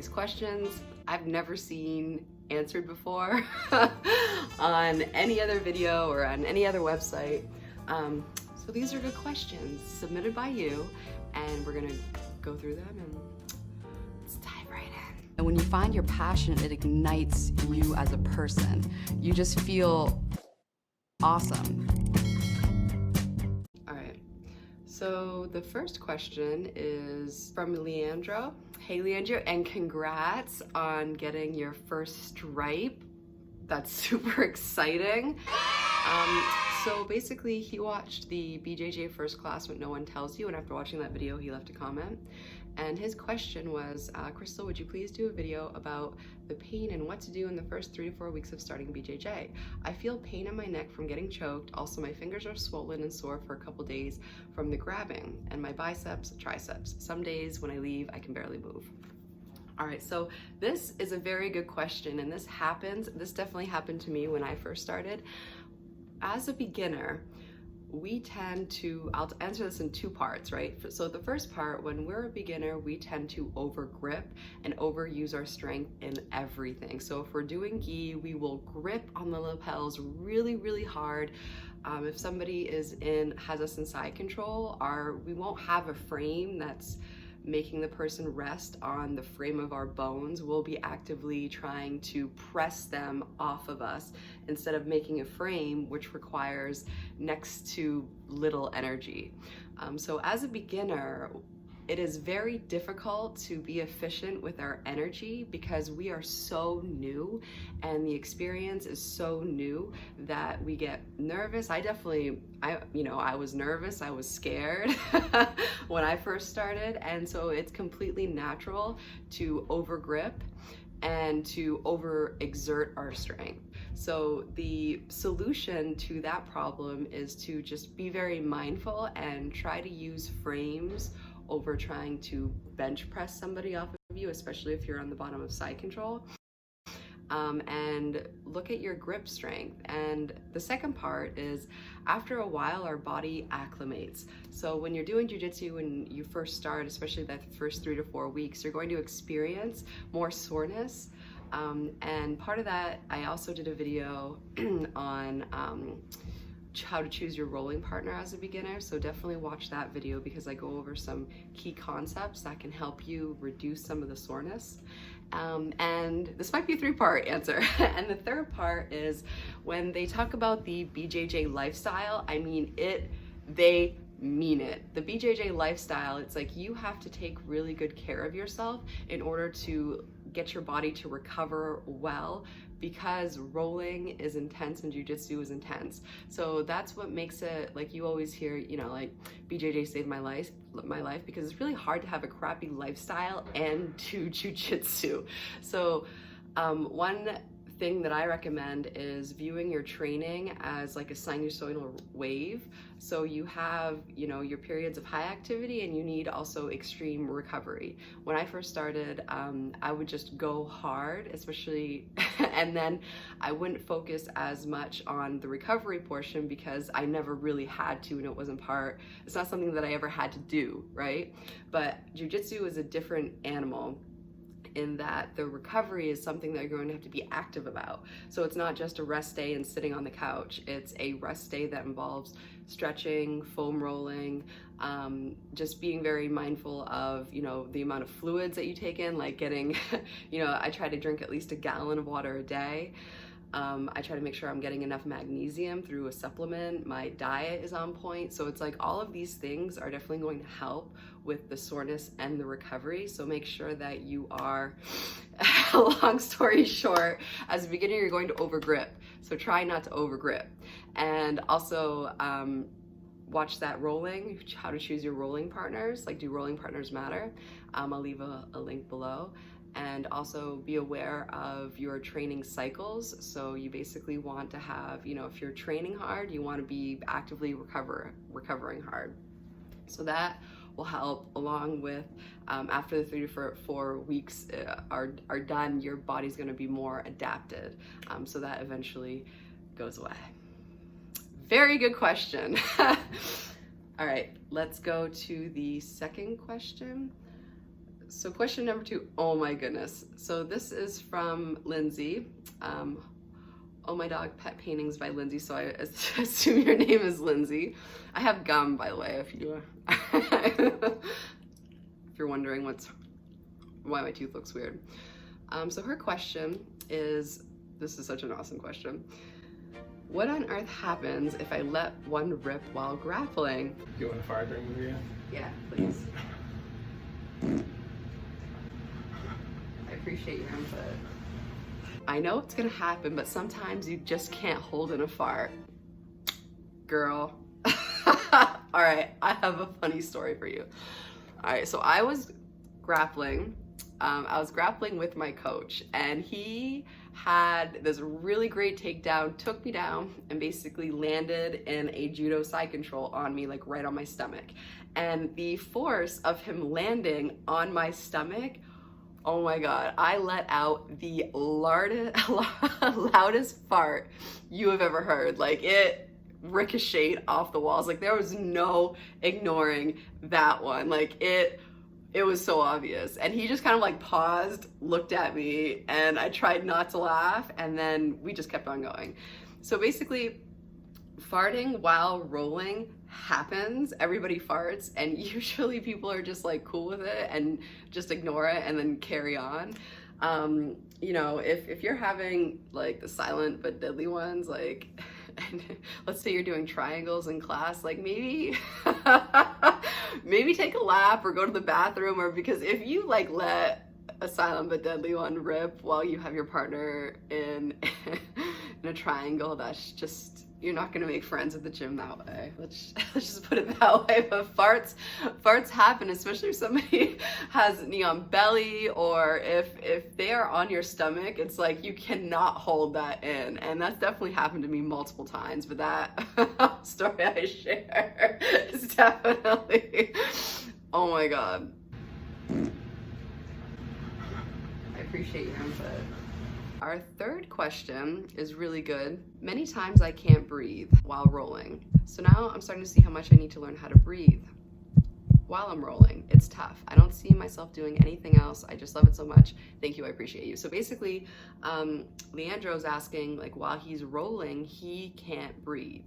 these questions I've never seen answered before on any other video or on any other website. So these are good questions submitted by you, and we're gonna go through them and let's dive right in. And when you find your passion, it ignites you as a person. You just feel awesome. All right, so the first question is from Leandro. Hey Leandro, and congrats on getting your first stripe. That's super exciting. So basically he watched the BJJ First Class What No One Tells You, and after watching that video he left a comment. And his question was, Crystal, would you please do a video about the pain and what to do in the first 3 to 4 weeks of starting BJJ? I feel pain in my neck from getting choked. Also, my fingers are swollen and sore for a couple days from the grabbing, and my biceps, triceps. Some days when I leave, I can barely move. All right, so this is a very good question, and this definitely happened to me when I first started. As a beginner, I'll answer this in 2 parts, right? So the first part, when we're a beginner, we tend to over grip and overuse our strength in everything. So if we're doing gi, we will grip on the lapels really, really hard. If somebody has us in side control, we won't have a frame that's making the person rest on the frame of our bones. We'll be actively trying to press them off of us instead of making a frame, which requires next to little energy. So as a beginner, it is very difficult to be efficient with our energy because we are so new and the experience is so new that we get nervous. I was nervous, I was scared when I first started, and so it's completely natural to overgrip and to overexert our strength. So the solution to that problem is to just be very mindful and try to use frames over trying to bench press somebody off of you, especially if you're on the bottom of side control, and look at your grip strength. And the second part is, after a while, our body acclimates. So when you're doing jiu-jitsu, when you first start, especially that first 3 to 4 weeks, you're going to experience more soreness. And part of that, I also did a video on how to choose your rolling partner as a beginner, so definitely watch that video because I go over some key concepts that can help you reduce some of the soreness. And this might be a 3-part answer. And the third part is, when they talk about the BJJ lifestyle, I mean they mean it. The BJJ lifestyle, it's like you have to take really good care of yourself in order to get your body to recover well, because rolling is intense and jiu-jitsu is intense. So that's what makes it, like you always hear, like BJJ saved my life, because it's really hard to have a crappy lifestyle and do jiu-jitsu. So one thing that I recommend is viewing your training as like a sinusoidal wave. So you have, your periods of high activity, and you need also extreme recovery. When I first started, I would just go hard, especially, and then I wouldn't focus as much on the recovery portion because I never really had to, and it's not something that I ever had to do, right? But jiu-jitsu is a different animal, in that the recovery is something that you're going to have to be active about. So it's not just a rest day and sitting on the couch. It's a rest day that involves stretching, foam rolling, just being very mindful of, the amount of fluids that you take in, like getting, I try to drink at least a gallon of water a day. I try to make sure I'm getting enough magnesium through a supplement. My diet is on point. So it's like all of these things are definitely going to help with the soreness and the recovery. So make sure that you are, long story short, as a beginner, you're going to overgrip. So try not to overgrip. And also, watch that rolling, how to choose your rolling partners. Like, do rolling partners matter? I'll leave a link below. And also be aware of your training cycles. So you basically want to have, if you're training hard, you want to be actively recovering hard. So that will help, along with after the 3 to 4 weeks are done, your body's going to be more adapted. So that eventually goes away. Very good question. All right, let's go to the second question. So question number 2, oh my goodness. So this is from Lindsay. Oh My Dog Pet Paintings by Lindsay, so I assume your name is Lindsay. I have gum, by the way, if you if you're wondering why my tooth looks weird. So her question is, this is such an awesome question. What on earth happens if I let one rip while grappling? Do you want to fire during the video? Yeah, please. I appreciate your input. I know it's gonna happen, but sometimes you just can't hold in a fart. Girl. All right, I have a funny story for you. All right, so I was grappling. I was grappling with my coach, and he had this really great takedown, took me down, and basically landed in a judo side control on me, like right on my stomach. And the force of him landing on my stomach, oh my God, I let out the loudest fart you have ever heard. Like, it ricocheted off the walls. Like, there was no ignoring that one. Like, it was so obvious. And he just kind of like paused, looked at me, and I tried not to laugh, and then we just kept on going. So basically, farting while rolling happens. Everybody farts, and usually people are just like cool with it and just ignore it and then carry on. You know, if you're having like the silent but deadly ones, like, and let's say you're doing triangles in class, like maybe maybe take a lap or go to the bathroom, or because if you like let a silent but deadly one rip while you have your partner in in a triangle, that's just, you're not gonna make friends at the gym that way. Let's just put it that way. But farts happen, especially if somebody has knee on belly, or if they are on your stomach. It's like you cannot hold that in, and that's definitely happened to me multiple times. But that story I share is definitely, oh my God. I appreciate your input. Our third question is really good. Many times I can't breathe while rolling. So now I'm starting to see how much I need to learn how to breathe while I'm rolling. It's tough. I don't see myself doing anything else. I just love it so much. Thank you, I appreciate you. So basically, Leandro's asking, like, while he's rolling, he can't breathe.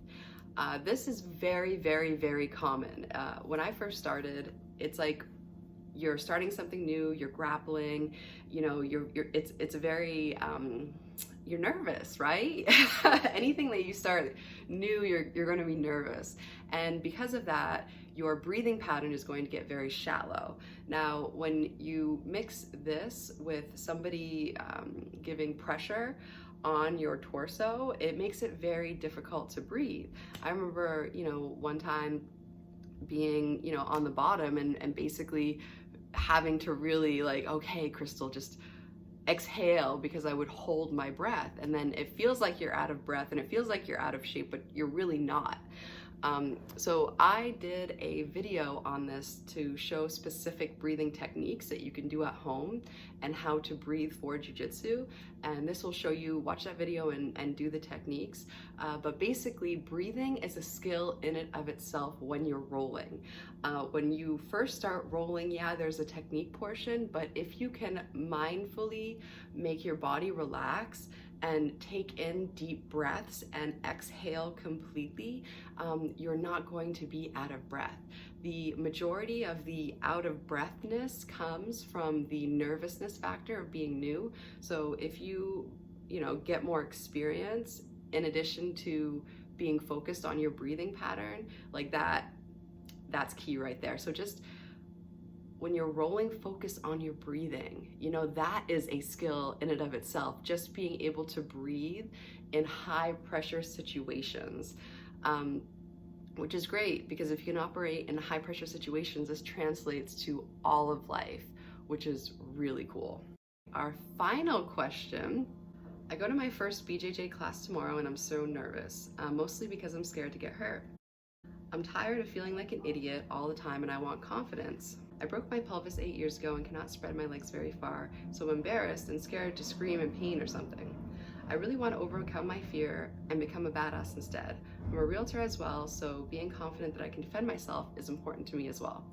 This is very, very, very common. When I first started, it's like, you're starting something new, you're grappling, you know, it's a very, you're nervous, right? Anything that you start new, you're going to be nervous. And because of that, your breathing pattern is going to get very shallow. Now, when you mix this with somebody giving pressure on your torso, it makes it very difficult to breathe. I remember, you know, one time being, you know, on the bottom and basically having to really like, okay, Crystal, just exhale, because I would hold my breath, and then it feels like you're out of breath and it feels like you're out of shape, but you're really not. So I did a video on this to show specific breathing techniques that you can do at home and how to breathe for Jiu Jitsu. And this will show you, watch that video and do the techniques. But basically, breathing is a skill in and of itself when you're rolling. When you first start rolling, yeah, there's a technique portion, but if you can mindfully make your body relax and take in deep breaths and exhale completely, you're not going to be out of breath. The majority of the out of breathness comes from the nervousness factor of being new. So if you get more experience in addition to being focused on your breathing pattern, like that's key right there. So just when you're rolling, focus on your breathing. You know, that is a skill in and of itself, just being able to breathe in high pressure situations, which is great, because if you can operate in high pressure situations, this translates to all of life, which is really cool. Our final question: I go to my first BJJ class tomorrow and I'm so nervous, mostly because I'm scared to get hurt. I'm tired of feeling like an idiot all the time and I want confidence. I broke my pelvis 8 years ago and cannot spread my legs very far, so I'm embarrassed and scared to scream in pain or something. I really want to overcome my fear and become a badass instead. I'm a realtor as well, so being confident that I can defend myself is important to me as well.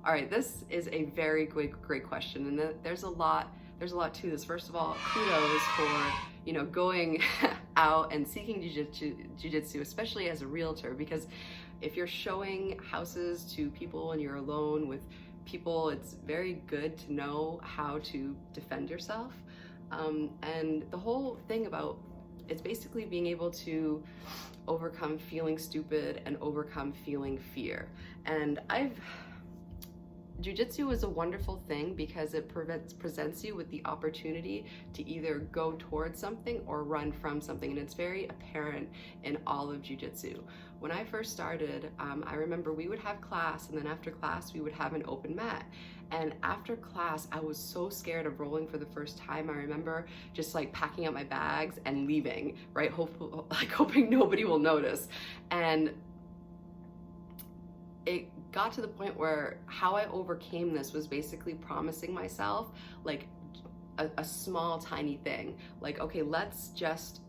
All right, this is a very great question, and there's a lot to this. First of all, kudos for going out and seeking jiu-jitsu, especially as a realtor, because if you're showing houses to people and you're alone with people, it's very good to know how to defend yourself. And the whole thing about it's basically being able to overcome feeling stupid and overcome feeling fear. And Jiu-Jitsu is a wonderful thing because it presents you with the opportunity to either go towards something or run from something, and it's very apparent in all of Jiu-Jitsu. When I first started, I remember we would have class, and then after class we would have an open mat. And after class, I was so scared of rolling for the first time. I remember just like packing up my bags and leaving, right? Hoping nobody will notice. And it got to the point where how I overcame this was basically promising myself like a small tiny thing, like, okay, let's just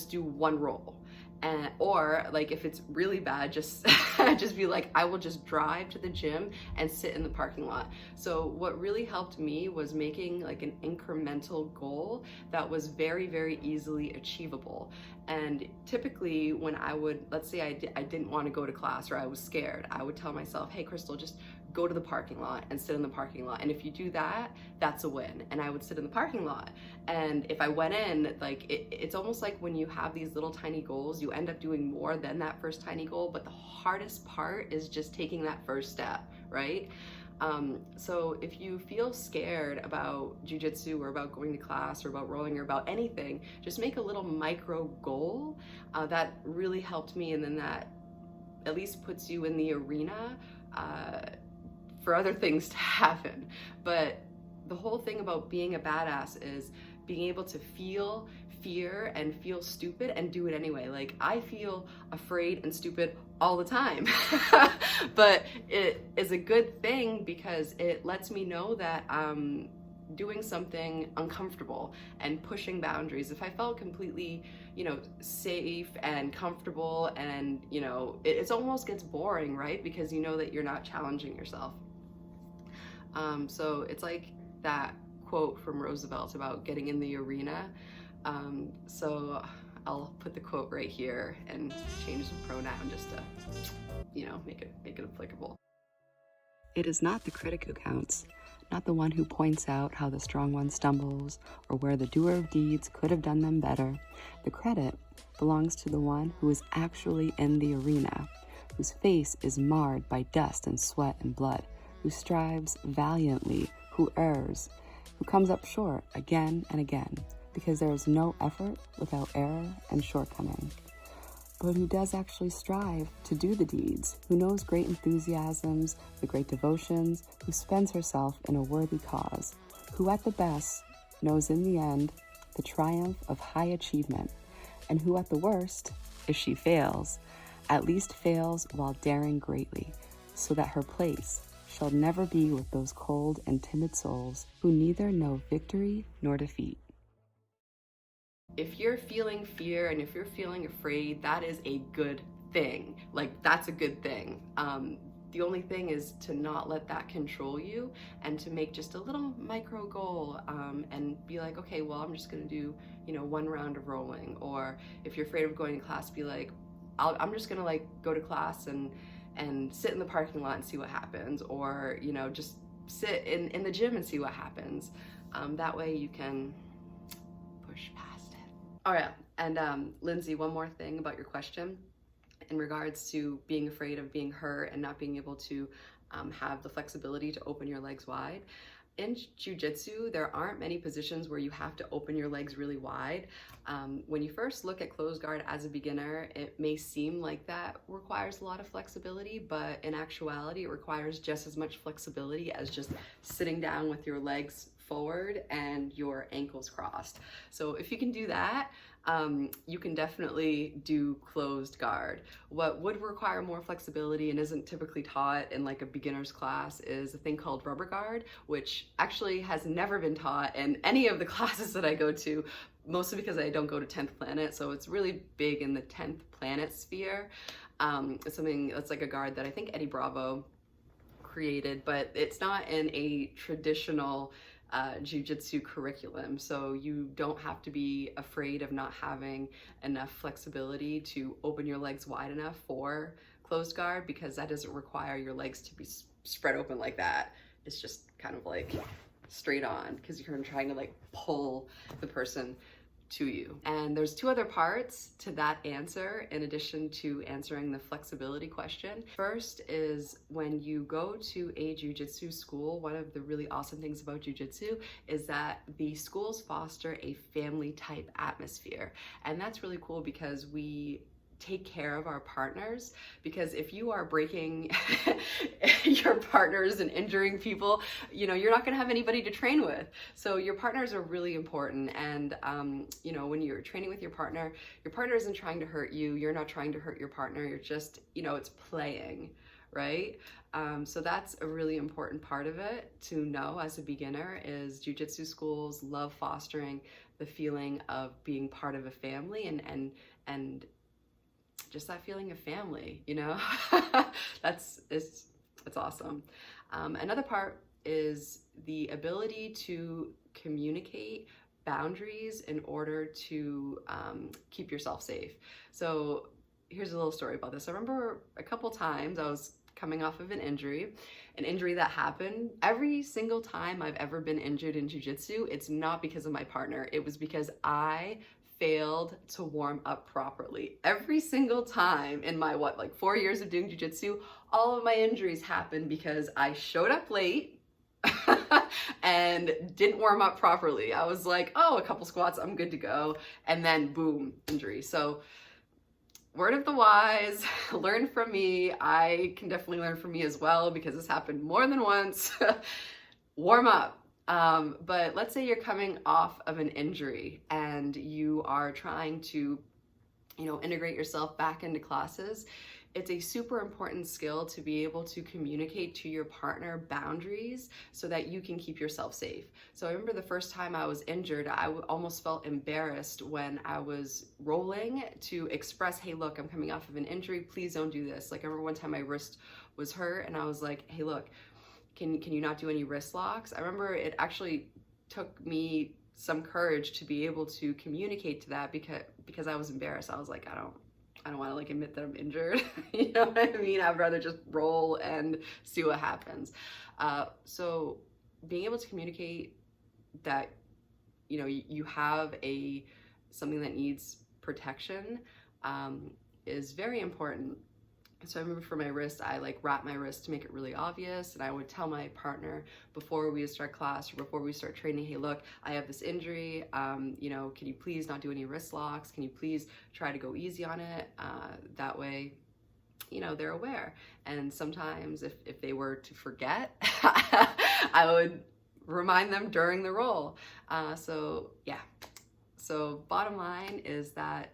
do one roll. And or like if it's really bad, just be like, I will just drive to the gym and sit in the parking lot. So what really helped me was making like an incremental goal that was very easily achievable. And typically when I would, let's say I didn't want to go to class or I was scared, I would tell myself, hey Crystal, just go to the parking lot and sit in the parking lot. And if you do that, that's a win. And I would sit in the parking lot. And if I went in, like it's almost like when you have these little tiny goals, you end up doing more than that first tiny goal. But the hardest part is just taking that first step, right? So if you feel scared about jiu-jitsu or about going to class or about rolling or about anything, just make a little micro goal. That really helped me, and then that at least puts you in the arena for other things to happen. But the whole thing about being a badass is being able to feel fear and feel stupid and do it anyway. Like I feel afraid and stupid all the time, but it is a good thing because it lets me know that I'm doing something uncomfortable and pushing boundaries. If I felt completely, safe and comfortable and, it almost gets boring, right? Because you know that you're not challenging yourself. So it's like that quote from Roosevelt about getting in the arena. So I'll put the quote right here and change the pronoun just to, make it applicable. It is not the critic who counts, not the one who points out how the strong one stumbles or where the doer of deeds could have done them better. The credit belongs to the one who is actually in the arena, whose face is marred by dust and sweat and blood, who strives valiantly, who errs, who comes up short again and again, because there is no effort without error and shortcoming, but who does actually strive to do the deeds, who knows great enthusiasms, the great devotions, who spends herself in a worthy cause, who at the best knows in the end the triumph of high achievement, and who at the worst, if she fails, at least fails while daring greatly, so that her place shall never be with those cold and timid souls who neither know victory nor defeat. If you're feeling fear and if you're feeling afraid, that is a good thing. Like, that's a good thing. The only thing is to not let that control you and to make just a little micro goal and be like, okay, well, I'm just gonna do, one round of rolling. Or if you're afraid of going to class, be like, I'm just gonna like go to class and sit in the parking lot and see what happens, or just sit in the gym and see what happens. That way you can push past it. All right, and Lindsay, one more thing about your question in regards to being afraid of being hurt and not being able to have the flexibility to open your legs wide. In jiu-jitsu, there aren't many positions where you have to open your legs really wide. When you first look at closed guard as a beginner, it may seem like that requires a lot of flexibility, but in actuality, it requires just as much flexibility as just sitting down with your legs forward and your ankles crossed. So if you can do that, you can definitely do closed guard. What would require more flexibility and isn't typically taught in like a beginner's class is a thing called rubber guard, which actually has never been taught in any of the classes that I go to, mostly because I don't go to 10th Planet, so it's really big in the 10th Planet sphere. It's something that's like a guard that I think Eddie Bravo created, but it's not in a traditional jiu-jitsu curriculum. So you don't have to be afraid of not having enough flexibility to open your legs wide enough for closed guard, because that doesn't require your legs to be spread open like that. It's just kind of like straight on, because you're trying to like pull the person to you. And there's two other parts to that answer in addition to answering the flexibility question. First is, when you go to a jiu-jitsu school, one of the really awesome things about jiu-jitsu is that the schools foster a family type atmosphere. And that's really cool because we take care of our partners, because if you are breaking your partners and injuring people, you know, you're not going to have anybody to train with. So your partners are really important. And you know, when you're training with your partner isn't trying to hurt you, you're not trying to hurt your partner, you're just, you know, it's playing, right? So that's a really important part of it to know as a beginner, is jiu-jitsu schools love fostering the feeling of being part of a family, and just that feeling of family, you know. It's awesome. Another part is the ability to communicate boundaries in order to keep yourself safe. So here's a little story about this. I remember a couple times I was coming off of an injury that happened. Every single time I've ever been injured in jiu-jitsu, it's not because of my partner. It was because I failed to warm up properly. Every single time in my 4 years of doing jiu-jitsu, all of my injuries happened because I showed up late and didn't warm up properly. I was like, oh, a couple squats, I'm good to go. And then boom, injury. So word of the wise, learn from me. I can definitely learn from me as well, because this happened more than once. Warm up. But let's say you're coming off of an injury and you are trying to, you know, integrate yourself back into classes. It's a super important skill to be able to communicate to your partner boundaries so that you can keep yourself safe. So I remember the first time I was injured, I almost felt embarrassed when I was rolling to express, hey, look, I'm coming off of an injury. Please don't do this. Like, I remember one time my wrist was hurt and I was like, hey, look, can you not do any wrist locks? I remember it actually took me some courage to be able to communicate to that, because I was embarrassed. I was like, I don't want to like admit that I'm injured. You know what I mean? I'd rather just roll and see what happens. So being able to communicate that, you know, you have something that needs protection is very important. So I remember for my wrist, I like wrapped my wrist to make it really obvious, and I would tell my partner before we would start class or before we start training, hey, look, I have this injury, you know, can you please not do any wrist locks? Can you please try to go easy on it? That way, you know, they're aware. And sometimes if they were to forget, I would remind them during the roll. So yeah, so bottom line is that,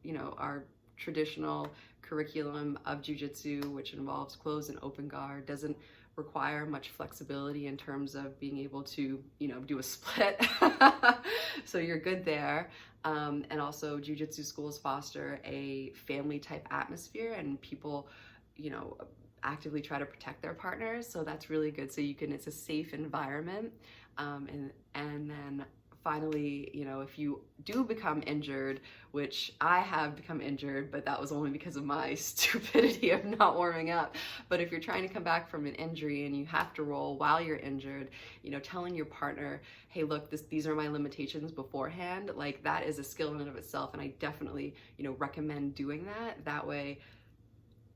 you know, our traditional curriculum of jiu-jitsu, which involves closed and open guard, doesn't require much flexibility in terms of being able to, you know, do a split. So you're good there. And also jiu-jitsu schools foster a family type atmosphere, and people, you know, actively try to protect their partners. So that's really good. So it's a safe environment. And then finally, you know, if you do become injured, which I have become injured, but that was only because of my stupidity of not warming up. But if you're trying to come back from an injury and you have to roll while you're injured, you know, telling your partner, hey, look, these are my limitations beforehand, like that is a skill in and of itself. And I definitely, you know, recommend doing that. That way,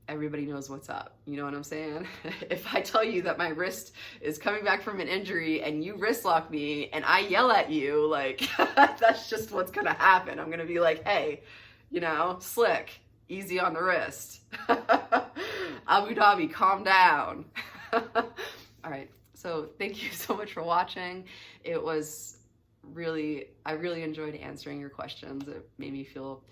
everybody knows what's up. You know what I'm saying? If I tell you that my wrist is coming back from an injury and you wrist lock me and I yell at you, like, that's just what's gonna happen. I'm gonna be like, hey, you know, slick, easy on the wrist. Abu Dhabi, calm down. All right, so thank you so much for watching. I really enjoyed answering your questions. It made me feel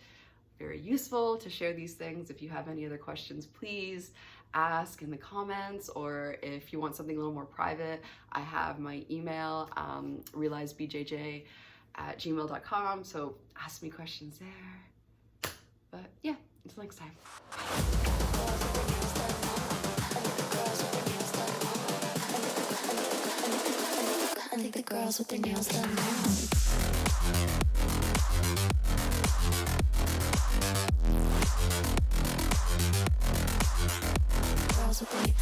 very useful to share these things. If you have any other questions, please ask in the comments, or if you want something a little more private, I have my email, realizebjj@gmail.com, so ask me questions there. But yeah, until next time. I think the girls with their nails done now. Girls with their